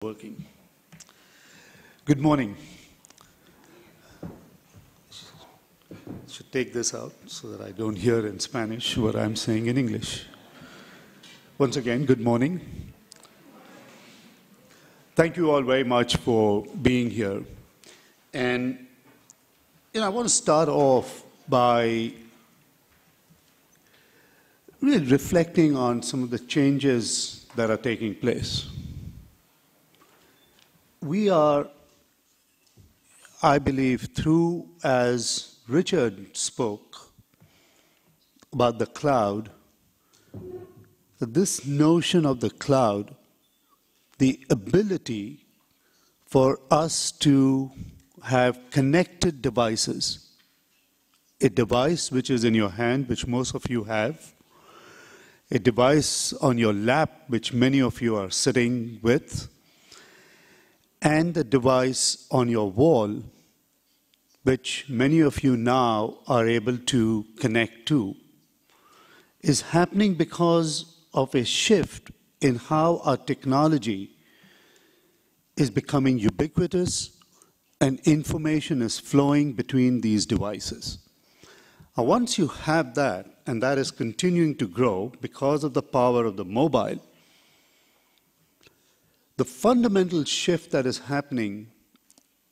Working. Good morning. Should take this out so that I don't hear in Spanish what I'm saying in English. Once again, good morning. Thank you all very much for being here. And I want to start off by really reflecting on some of the changes that are taking place. We are, I believe, through, as Richard spoke about the cloud, that this notion of the cloud, the ability for us to have connected devices, a device which is in your hand, which most of you have, a device on your lap, which many of you are sitting with, and the device on your wall, which many of you now are able to connect to, is happening because of a shift in how our technology is becoming ubiquitous and information is flowing between these devices. Now, once you have that, and that is continuing to grow because of the power of the mobile, the fundamental shift that is happening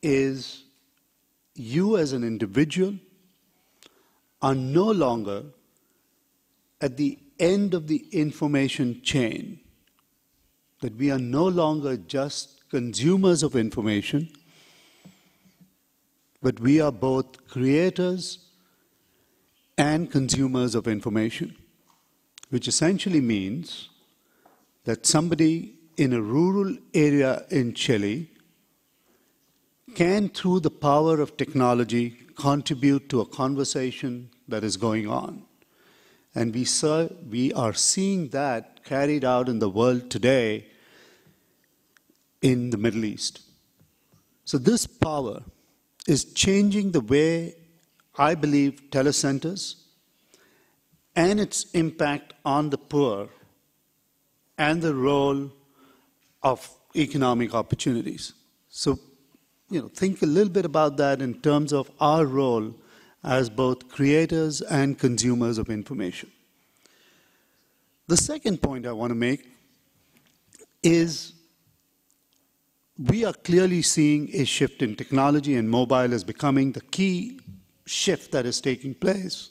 is you as an individual are no longer at the end of the information chain, that we are no longer just consumers of information, but we are both creators and consumers of information, which essentially means that somebody in a rural area in Chile can, through the power of technology, contribute to a conversation that is going on. And we are seeing that carried out in the world today in the Middle East. So this power is changing the way, I believe, telecentres and its impact on the poor and the role of economic opportunities. So, think a little bit about that in terms of our role as both creators and consumers of information. The second point I want to make is we are clearly seeing a shift in technology, and mobile is becoming the key shift that is taking place.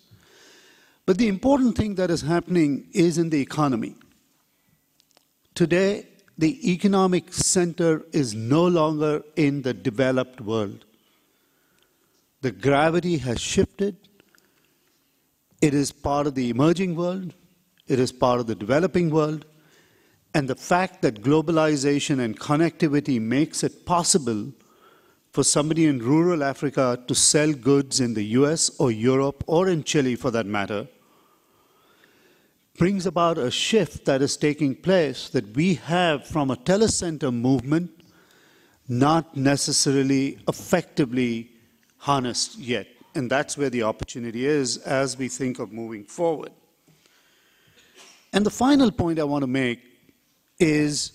But the important thing that is happening is in the economy. Today, the economic center is no longer in the developed world. The gravity has shifted. It is part of the emerging world. It is part of the developing world. And the fact that globalization and connectivity makes it possible for somebody in rural Africa to sell goods in the US or Europe or in Chile, for that matter, brings about a shift that is taking place that we have from a telecenter movement not necessarily effectively harnessed yet. And that's where the opportunity is as we think of moving forward. And the final point I want to make is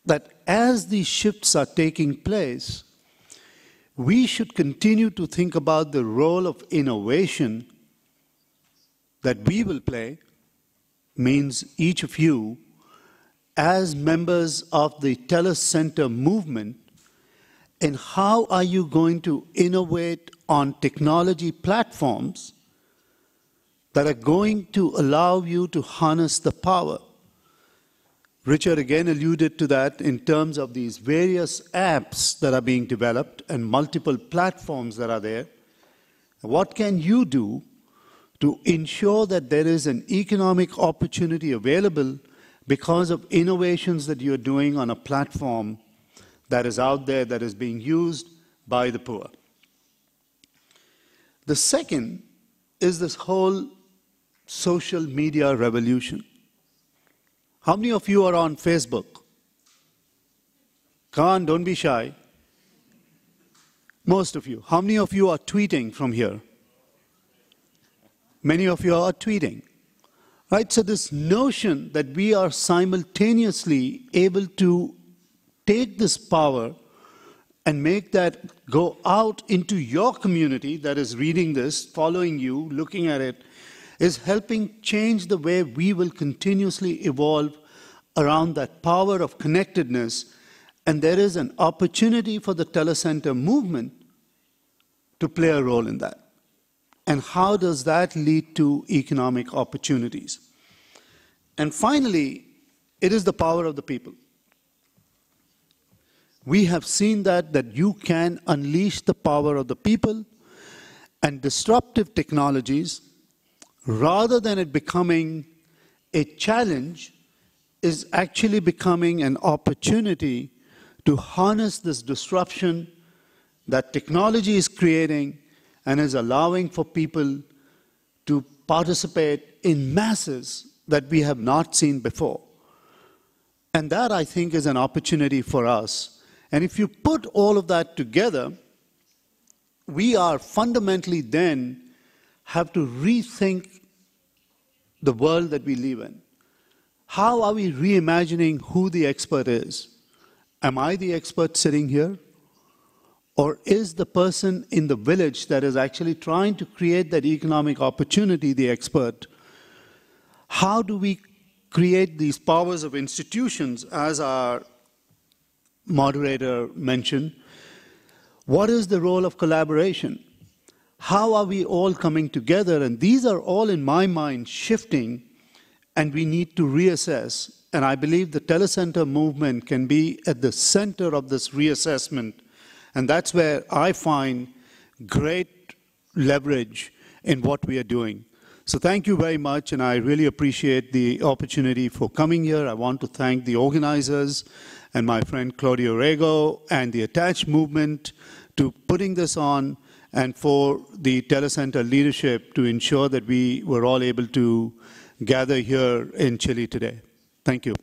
that as these shifts are taking place, we should continue to think about the role of innovation that we will play, means each of you, as members of the telecenter movement, and how are you going to innovate on technology platforms that are going to allow you to harness the power. Richard again alluded to that in terms of these various apps that are being developed and multiple platforms that are there. What can you do to ensure that there is an economic opportunity available because of innovations that you're doing on a platform that is out there that is being used by the poor? The second is this whole social media revolution. How many of you are on Facebook? Come on, don't be shy. Most of you. How many of you are tweeting from here? Many of you are tweeting. Right? So this notion that we are simultaneously able to take this power and make that go out into your community that is reading this, following you, looking at it, is helping change the way we will continuously evolve around that power of connectedness. And there is an opportunity for the telecenter movement to play a role in that. And how does that lead to economic opportunities? And finally, it is the power of the people. We have seen that you can unleash the power of the people, and disruptive technologies, rather than it becoming a challenge, is actually becoming an opportunity to harness this disruption that technology is creating and is allowing for people to participate in masses that we have not seen before. And that, I think, is an opportunity for us. And if you put all of that together, we are fundamentally then have to rethink the world that we live in. How are we reimagining who the expert is? Am I the expert sitting here? Or is the person in the village that is actually trying to create that economic opportunity the expert? How do we create these powers of institutions, as our moderator mentioned? What is the role of collaboration? How are we all coming together? And these are all, in my mind, shifting, and we need to reassess. And I believe the telecenter movement can be at the center of this reassessment. And that's where I find great leverage in what we are doing. So thank you very much, and I really appreciate the opportunity for coming here. I want to thank the organizers and my friend Claudio Rego and the Attached movement to putting this on, and for the telecenter leadership to ensure that we were all able to gather here in Chile today. Thank you.